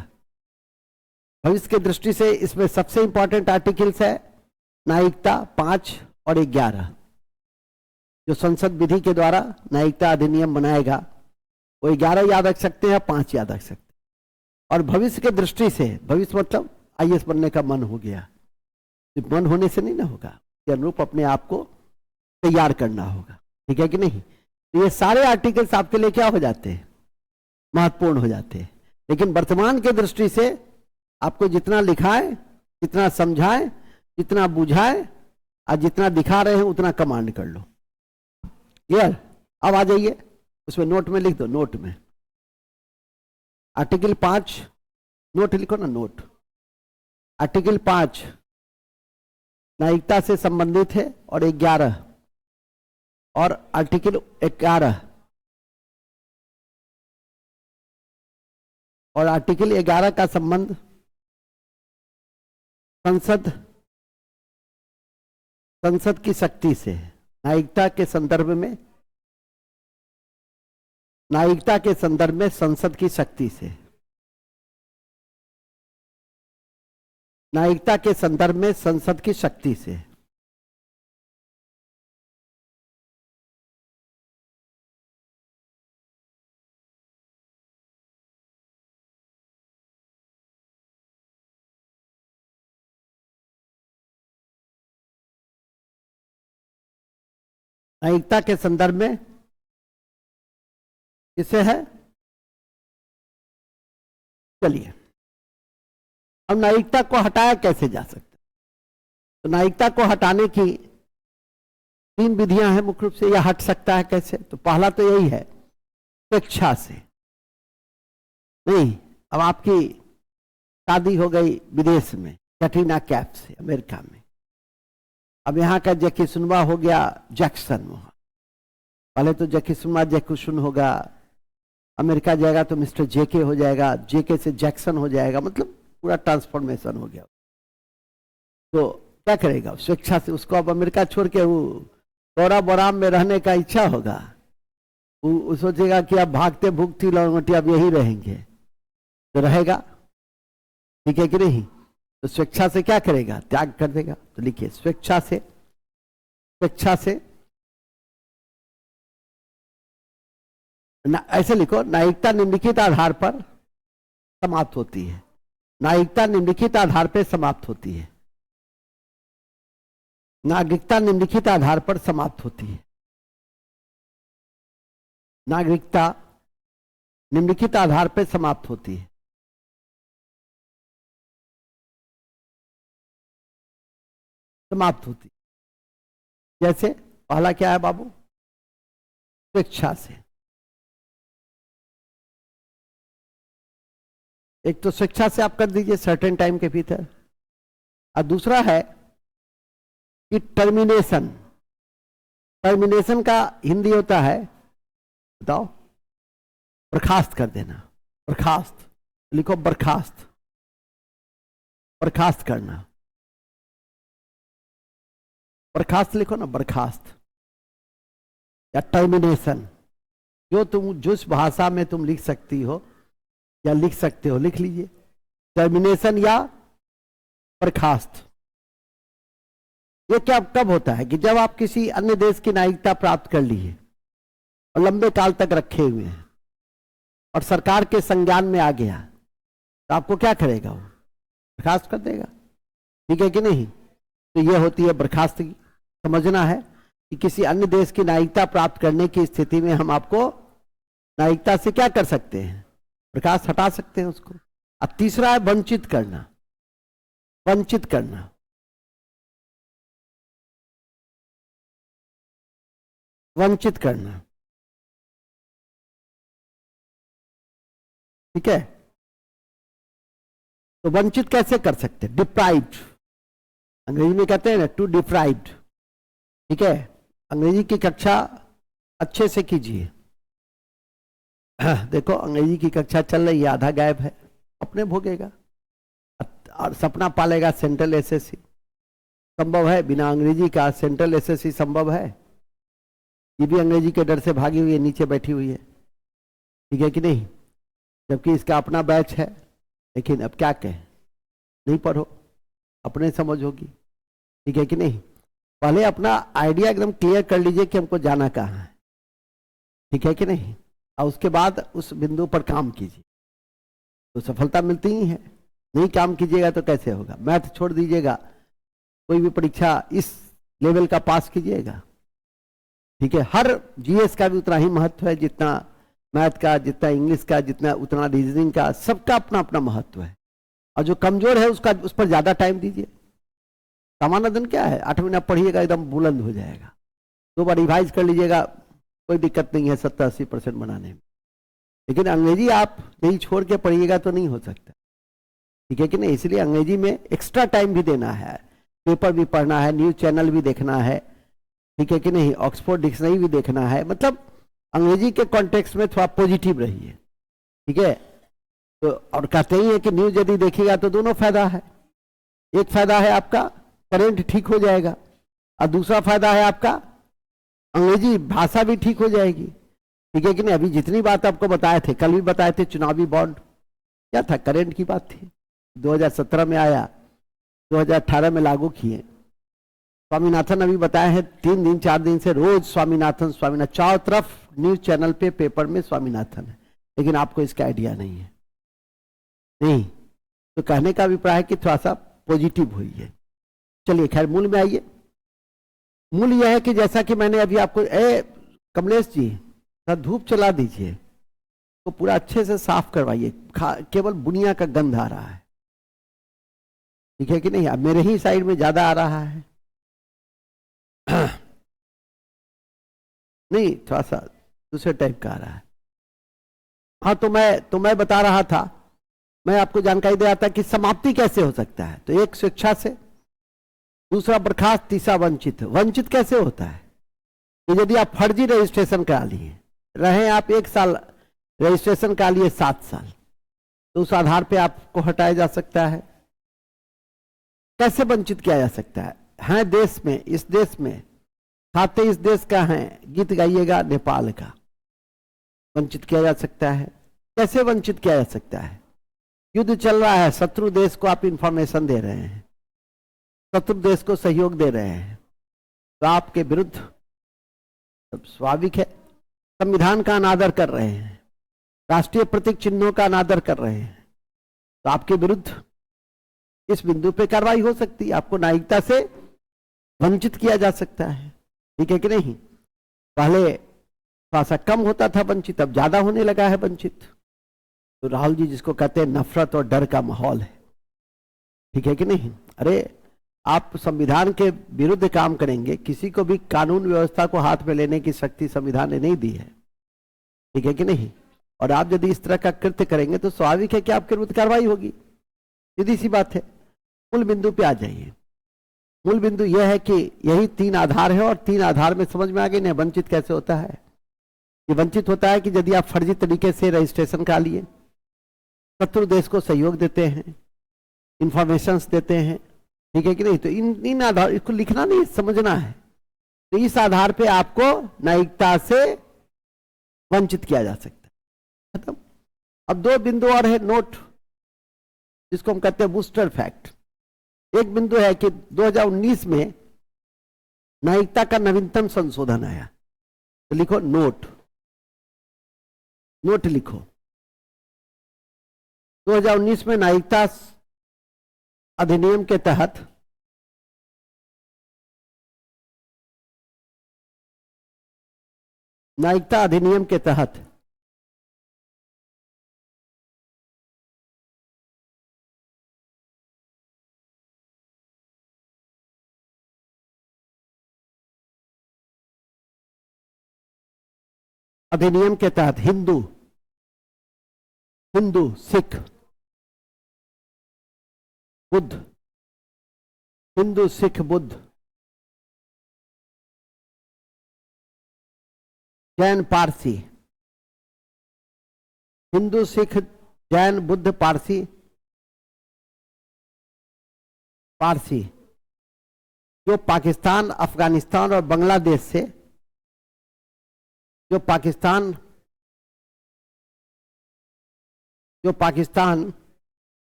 भविष्य के दृष्टि से इसमें सबसे इंपॉर्टेंट आर्टिकल्स है न्यायिकता 5 और 11। जो संसद विधि के द्वारा न्यायिकता अधिनियम बनाएगा वो 11 याद रख सकते हैं, 5 याद रख सकते हैं। और भविष्य के दृष्टि से, भविष्य मतलब आईएएस बनने का मन हो गया, सिर्फ मन होने से नहीं ना होगा, के अनुरूप अपने आप को तैयार करना होगा, ठीक है कि नहीं? तो ये सारे आर्टिकल्स आपके लिए क्या हो जाते हैं? महत्वपूर्ण हो जाते हैं। लेकिन वर्तमान के दृष्टि से आपको जितना लिखाए, जितना समझाए, जितना बुझाए और जितना दिखा रहे हैं उतना कमांड कर लो। क्लियर? अब आ जाइए, उसमें नोट में लिख दो, नोट में आर्टिकल 5 नोट लिखो ना, नोट। आर्टिकल 5 न्यायिकता से संबंधित है और 11 और आर्टिकल 11 और आर्टिकल 11 का संबंध संसद की शक्ति से है। न्यायिकता के संदर्भ में, न्यायिकता के संदर्भ में संसद की शक्ति से, न्यायिकता के संदर्भ में संसद की शक्ति से। न्यायिकता के संदर्भ में किसे है? चलिए अब न्यायिकता को हटाया कैसे जा सकता है? तो न्यायिकता को हटाने की 3 विधियां हैं मुख्य रूप से। यह हट सकता है कैसे? तो पहला तो यही है, स्वेच्छा से। नहीं, अब आपकी शादी हो गई विदेश में, कैटरीना कैफ से, अमेरिका में। अब यहाँ का जैकिसुनवा हो गया जैक्सन। वहां पहले तो जैकिसुनवा जैकुसन होगा, अमेरिका जाएगा तो मिस्टर जेके हो जाएगा, जेके से जैक्सन हो जाएगा, मतलब पूरा ट्रांसफॉर्मेशन हो गया। तो क्या करेगा? स्वेच्छा से उसको अब अमेरिका छोड़ के वो दौरा बोराम में रहने का इच्छा होगा, वो सोचेगा कि अब भागते भूखती लौंगोटी अब यही रहेंगे, तो रहेगा, ठीक है कि नहीं? तो स्वेच्छा से क्या करेगा? त्याग कर देगा। तो लिखिए स्वेच्छा से, स्वेच्छा से ऐसे लिखो, न्यायिकता निम्नलिखित आधार पर समाप्त होती है। न्यायिकता निम्नलिखित आधार पर समाप्त होती है। नागरिकता निम्नलिखित आधार पर समाप्त होती है। नागरिकता निम्नलिखित आधार पर समाप्त होती है। समाप्त होती है। जैसे पहला क्या है बाबू? स्वेच्छा से। एक तो स्वेच्छा से आप कर दीजिए सर्टेन टाइम के भीतर, और दूसरा है कि टर्मिनेशन। टर्मिनेशन का हिंदी होता है, बताओ, बर्खास्त कर देना। बर्खास्त लिखो, बर्खास्त, बर्खास्त करना। बर्खास्त लिखो ना, बर्खास्त या टर्मिनेशन, जो तुम जिस भाषा में तुम लिख सकती हो या लिख सकते हो लिख लीजिए। टर्मिनेशन या बर्खास्त। ये क्या कब होता है? कि जब आप किसी अन्य देश की नागरिकता प्राप्त कर ली है और लंबे काल तक रखे हुए हैं और सरकार के संज्ञान में आ गया, तो आपको क्या करेगा? वो बर्खास्त कर देगा, ठीक है कि नहीं? तो ये होती है बर्खास्तगी। समझना है कि किसी अन्य देश की नागरिकता प्राप्त करने की स्थिति में हम आपको नागरिकता से क्या कर सकते हैं? बर्खास्त हटा सकते हैं उसको। अब तीसरा है वंचित करना। वंचित करना, वंचित करना, ठीक है। तो वंचित कैसे कर सकते? डिप्राइव्ड, अंग्रेजी में कहते हैं ना, टू डिप्राइव्ड, ठीक है। अंग्रेजी की कक्षा अच्छे से कीजिए। देखो अंग्रेजी की कक्षा चल रही है, आधा गायब है, अपने भोगेगा और सपना पालेगा सेंट्रल एसएससी। संभव है बिना अंग्रेजी का सेंट्रल एसएससी संभव है? ये भी अंग्रेजी के डर से भागी हुई है, नीचे बैठी हुई है, ठीक है कि नहीं? जबकि इसका अपना बैच है, लेकिन अब क्या कहें, नहीं पढ़ो, अपने समझ होगी, ठीक है कि नहीं? पहले अपना आइडिया एकदम क्लियर कर लीजिए कि हमको जाना कहाँ है, ठीक है कि नहीं? और उसके बाद उस बिंदु पर काम कीजिए तो सफलता मिलती ही है। नहीं काम कीजिएगा तो कैसे होगा? मैथ छोड़ दीजिएगा, कोई भी परीक्षा इस लेवल का पास कीजिएगा, ठीक है। हर जीएस का भी उतना ही महत्व है जितना मैथ का, जितना इंग्लिश का, जितना उतना रीजनिंग का, सबका अपना अपना महत्व है। और जो कमजोर है उसका उस पर ज्यादा टाइम दीजिए। सामान्य क्या है, 8 महीना पढ़िएगा एकदम बुलंद हो जाएगा, 2 बार रिवाइज कर लीजिएगा, कोई दिक्कत नहीं है 70-80% बनाने में। लेकिन अंग्रेजी आप यही छोड़ के पढ़िएगा तो नहीं हो सकता, ठीक है कि नहीं? इसलिए अंग्रेजी में एक्स्ट्रा टाइम भी देना है, पेपर भी पढ़ना है, न्यूज चैनल भी देखना है, ठीक है कि नहीं? ऑक्सफोर्ड डिक्शनरी भी देखना है। मतलब अंग्रेजी के कॉन्टेक्स्ट में थोड़ा पॉजिटिव रहिए, ठीक है। तो और कहते ही है कि न्यूज यदि देखिएगा तो दोनों फायदा है। एक फायदा है आपका करेंट ठीक हो जाएगा, और दूसरा फायदा है आपका अंग्रेजी भाषा भी ठीक हो जाएगी, ठीक है कि नहीं? अभी जितनी बात आपको बताए थे, कल भी बताए थे, चुनावी बॉन्ड क्या था, करेंट की बात थी, 2017 में आया, 2018 में लागू किए। स्वामीनाथन अभी बताए हैं 3 दिन 4 दिन से रोज स्वामीनाथन स्वामीनाथन, चारों तरफ न्यूज चैनल पे, पेपर में स्वामीनाथन है, लेकिन आपको इसका आइडिया नहीं है। नहीं तो कहने का अभिप्राय है कि थोड़ा सा पॉजिटिव हुई है। चलिए खैर मूल में आइए। मूल यह है कि जैसा कि मैंने अभी आपको, कमलेश जी धूप चला दीजिए तो पूरा अच्छे से साफ करवाइए, केवल बुनिया का गंध आ रहा है, ठीक है कि नहीं? अब मेरे ही साइड में ज्यादा आ रहा है नहीं, थोड़ा सा दूसरे टाइप का आ रहा है। हाँ तो मैं बता रहा था, मैं आपको जानकारी दे रहा था कि समाप्ति कैसे हो सकता है। तो एक स्वेच्छा से, दूसरा बर्खास्त, तीसरा वंचित। वंचित कैसे होता है कि यदि आप फर्जी रजिस्ट्रेशन करा लिए, रहे आप 1 साल, रजिस्ट्रेशन करा लिए 7 साल, तो उस आधार पे आपको हटाया जा सकता है। कैसे वंचित किया जा सकता है? हैं देश में, इस देश में, खाते इस देश का है, गीत गाइएगा नेपाल का, वंचित किया जा सकता है। कैसे वंचित किया जा सकता है? युद्ध चल रहा है, शत्रु देश को आप इंफॉर्मेशन दे रहे हैं, शत्रु देश को सहयोग दे रहे हैं, तो आपके विरुद्ध, स्वाभाविक है, संविधान का अनादर कर रहे हैं, राष्ट्रीय प्रतीक चिन्हों का अनादर कर रहे हैं, तो आपके विरुद्ध इस बिंदु पे कार्रवाई हो सकती है, आपको नागरिकता से वंचित किया जा सकता है, ठीक है कि नहीं? पहले थोड़ा सा कम होता था वंचित, अब ज्यादा होने लगा है वंचित। तो राहुल जी जिसको कहते हैं नफरत और डर का माहौल है, ठीक है कि नहीं? अरे आप संविधान के विरुद्ध काम करेंगे, किसी को भी कानून व्यवस्था को हाथ में लेने की शक्ति संविधान ने नहीं दी है, ठीक है कि नहीं? और आप यदि इस तरह का कृत्य करेंगे तो स्वाभाविक है कि आपके विरुद्ध कार्रवाई होगी, सीधी सी बात है। मूल बिंदु पे आ जाइए। मूल बिंदु यह है कि यही 3 आधार है, और 3 आधार में समझ में आ गई ना वंचित कैसे होता है। ये वंचित होता है कि यदि आप फर्जी तरीके से रजिस्ट्रेशन करा लिए, शत्रु देश को सहयोग देते हैं, इंफॉर्मेशन देते हैं, ठीक है कि नहीं? तो इन आधार, इसको लिखना नहीं, समझना है। तो इस आधार पे आपको नागरिकता से वंचित किया जा सकता है। खत्म। अब 2 बिंदु और है, नोट, जिसको हम कहते हैं बूस्टर फैक्ट। एक बिंदु है कि 2019 में नागरिकता का नवीनतम संशोधन आया, तो लिखो नोट, नोट लिखो। 2019 में नागरिकता अधिनियम के तहत नागरिकता अधिनियम के तहत अधिनियम के तहत हिंदू सिख बुद्ध, हिंदू सिख बुद्ध, जैन पारसी, हिंदू सिख जैन बुद्ध पारसी जो पाकिस्तान, अफगानिस्तान और बांग्लादेश से, जो पाकिस्तान,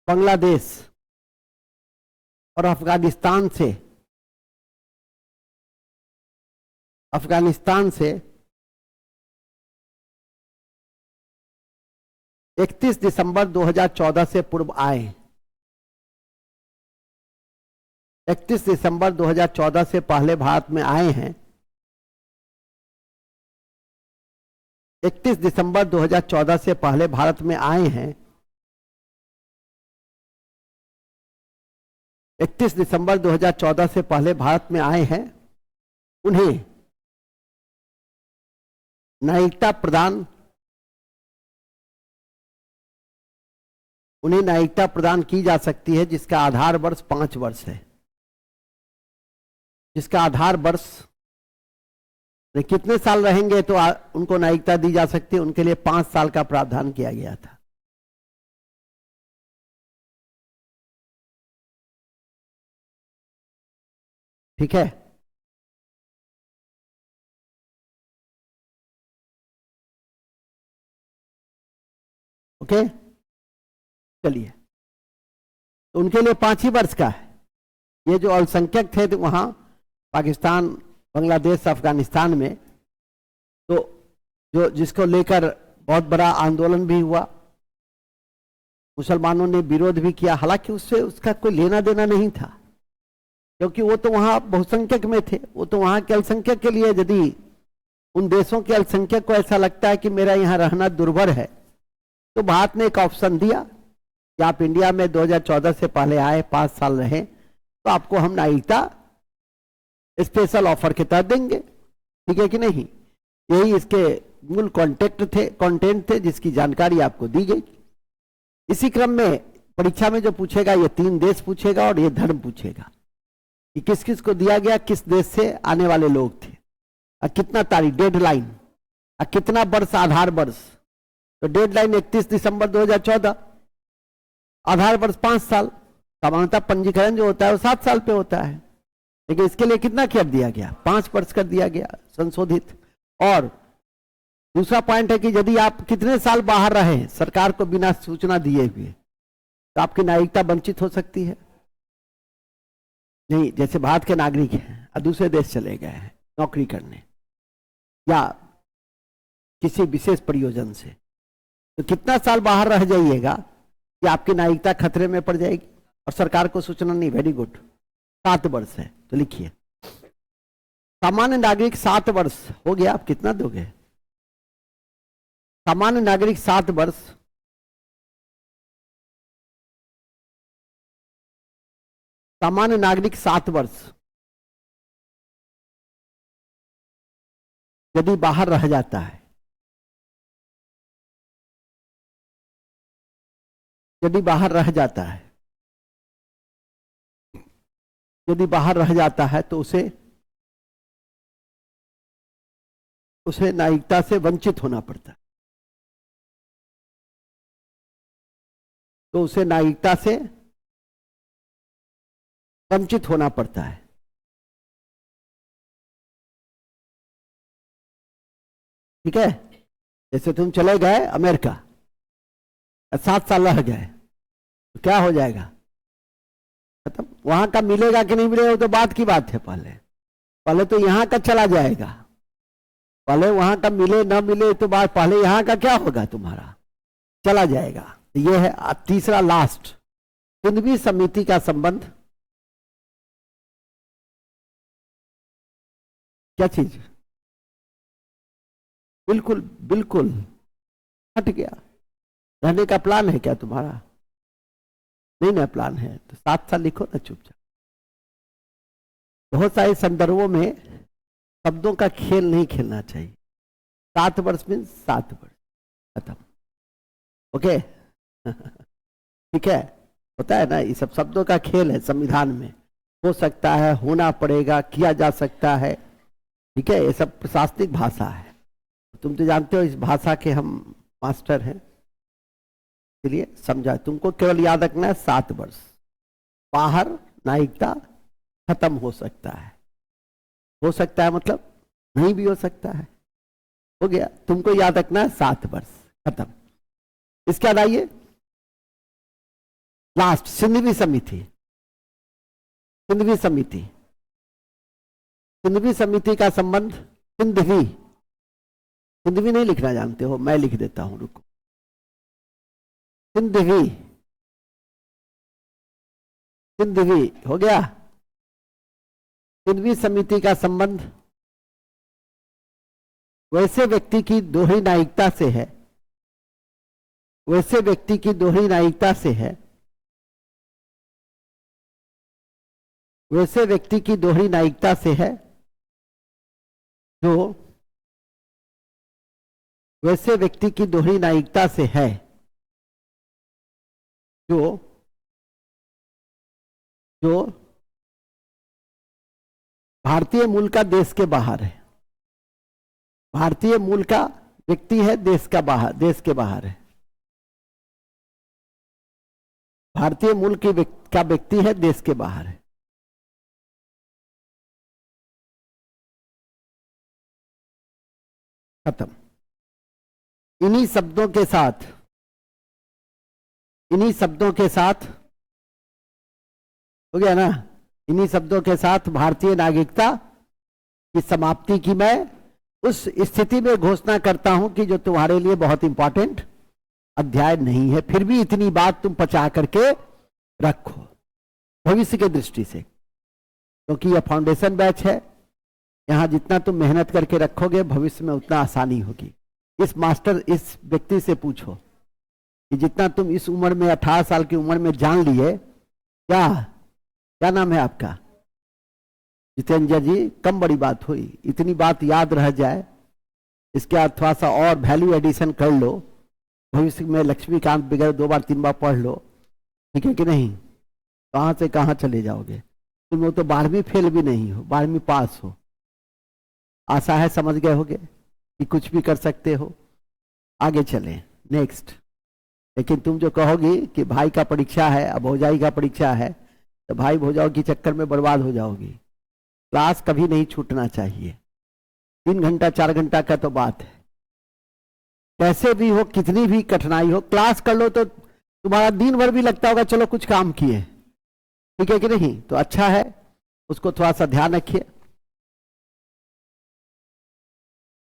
बांग्लादेश और अफगानिस्तान से 31 दिसंबर 2014 से पूर्व आए, 31 दिसंबर 2014 से पहले भारत में आए हैं, 31 दिसंबर 2014 से पहले भारत में आए हैं, 31 दिसंबर 2014 से पहले भारत में आए हैं, उन्हें नागरिकता प्रदान की जा सकती है जिसका आधार वर्ष 5 वर्ष है, जिसका आधार वर्ष कितने साल रहेंगे तो उनको नागरिकता दी जा सकती है, उनके लिए 5 साल का प्रावधान किया गया था। ठीक है, ओके, चलिए, तो उनके लिए 5 ही वर्ष का है। ये जो अल्पसंख्यक थे तो वहां पाकिस्तान, बांग्लादेश, अफगानिस्तान में, तो जो जिसको लेकर बहुत बड़ा आंदोलन भी हुआ, मुसलमानों ने विरोध भी किया, हालांकि उससे उसका कोई लेना देना नहीं था, क्योंकि वो तो वहां बहुसंख्यक में थे, वो तो वहां के अल्पसंख्यक के लिए, यदि उन देशों के अल्पसंख्यक को ऐसा लगता है कि मेरा यहाँ रहना दुर्भर है, तो भारत ने एक ऑप्शन दिया कि आप इंडिया में 2014 से पहले आए, 5 साल रहे, तो आपको हम नागरिकता स्पेशल ऑफर के तहत देंगे। ठीक है कि नहीं? यही इसके मूल कंटेंट थे जिसकी जानकारी आपको दी गई। इसी क्रम में परीक्षा में जो पूछेगा, ये 3 देश पूछेगा और ये धर्म पूछेगा कि किस किस को दिया गया, किस देश से आने वाले लोग थे, और कितना तारीख, डेडलाइन, और कितना वर्ष आधार वर्ष। तो डेडलाइन 31 दिसंबर 2014, आधार वर्ष 5 साल। सामान्यतः पंजीकरण जो होता है वो 7 साल पे होता है, लेकिन इसके लिए कितना कर दिया गया, 5 वर्ष कर दिया गया संशोधित। और दूसरा पॉइंट है कि यदि आप कितने साल बाहर रहे सरकार को बिना सूचना दिए हुए, तो आपकी नागरिकता वंचित हो सकती है। नहीं, जैसे भारत के नागरिक हैं और दूसरे देश चले गए हैं नौकरी करने या किसी विशेष प्रयोजन से, तो कितना साल बाहर रह जाइएगा कि आपकी नागरिकता खतरे में पड़ जाएगी और सरकार को सूचना नहीं। वेरी गुड, 7 वर्ष है, तो लिखिए सामान्य नागरिक 7 वर्ष हो गया। आप कितना दोगे? सामान्य नागरिक 7 वर्ष, सामान्य नागरिक 7 वर्ष यदि बाहर रह जाता है, यदि बाहर रह जाता है, यदि बाहर रह जाता है तो उसे नागरिकता से वंचित होना पड़ता है। तो उसे नागरिकता से वंचित होना पड़ता है। ठीक है, जैसे तुम चले गए अमेरिका, 7 साल रह गए, तो क्या हो जाएगा? खत्म। वहां का मिलेगा कि नहीं मिलेगा वो तो बात की बात है। पहले तो यहां का चला जाएगा, पहले वहां का मिले ना मिले तो बात, पहले यहां का क्या होगा, तुम्हारा चला जाएगा। यह है तीसरा लास्ट, चुनावी समिति का संबंध। क्या चीज? बिल्कुल बिल्कुल हट गया। रहने का प्लान है क्या तुम्हारा? नहीं ना प्लान है तो 7 साल लिखो ना चुपचाप। बहुत सारे संदर्भों में शब्दों का खेल नहीं खेलना चाहिए। 7 वर्ष मीन्स 7 वर्ष, खत्म। ओके ठीक है, होता है ना, ये सब शब्दों का खेल है संविधान में। हो सकता है, होना पड़ेगा, किया जा सकता है, ठीक है, ये सब प्रशासनिक भाषा है। तुम तो जानते हो इस भाषा के हम मास्टर हैं, इसलिए समझा। तुमको केवल याद रखना है 7 वर्ष, बाहर न्यायिकता खत्म हो सकता है। हो सकता है मतलब नहीं भी हो सकता है, हो गया। तुमको याद रखना है 7 वर्ष, खत्म। इसके बाद आइए लास्ट, सिंधवी समिति। सिंधवी समिति, सिंधवी समिति का संबंध, सिंधवी, सिंधवी नहीं लिखना जानते हो, मैं लिख देता हूं, रुको। सिंधवी, सिंधवी हो गया। सिंधवी समिति का संबंध वैसे व्यक्ति की दोहरी न्यायिकता से है, वैसे व्यक्ति की दोहरी न्यायिकता से है, वैसे व्यक्ति की दोहरी न्यायिकता से है जो, वैसे व्यक्ति की दोहरी न्यायिकता से है जो जो भारतीय मूल का देश के बाहर है। भारतीय मूल का व्यक्ति है, देश का बाहर, देश के बाहर है। भारतीय मूल का व्यक्ति है, देश के बाहर है। खत्म। इन्हीं शब्दों के साथ, इन्हीं शब्दों के साथ हो गया ना, इन्हीं शब्दों के साथ भारतीय नागरिकता की समाप्ति की मैं उस स्थिति में घोषणा करता हूं कि जो तुम्हारे लिए बहुत इंपॉर्टेंट अध्याय नहीं है, फिर भी इतनी बात तुम पचा करके रखो भविष्य की दृष्टि से, क्योंकि यह फाउंडेशन बैच है। यहां जितना तुम मेहनत करके रखोगे भविष्य में उतना आसानी होगी। इस मास्टर, इस व्यक्ति से पूछो कि जितना तुम इस उम्र में, 18 साल की उम्र में जान लिए, क्या नाम है आपका? जितेंद्र जी, कम बड़ी बात हुई, इतनी बात याद रह जाए, इसके बाद थोड़ा सा और वैल्यू एडिशन कर लो, भविष्य में लक्ष्मीकांत वगैरह 2 बार 3 बार पढ़ लो, ठीक है कि नहीं? कहां से कहां चले जाओगे तुम, तो 12वीं फेल भी नहीं हो, 12वीं पास हो। आशा है समझ गए होगे कि कुछ भी कर सकते हो। आगे चलें, नेक्स्ट। लेकिन तुम जो कहोगी कि भाई का परीक्षा है, अब भौजाई का परीक्षा है, तो भाई भौजाओं के चक्कर में बर्बाद हो जाओगी। क्लास कभी नहीं छूटना चाहिए। 3 घंटा 4 घंटा का तो बात है, कैसे भी हो, कितनी भी कठिनाई हो, क्लास कर लो तो तुम्हारा दिन भर भी लगता होगा चलो कुछ काम किए, ठीक है कि नहीं? तो अच्छा है, उसको थोड़ा सा ध्यान रखिए।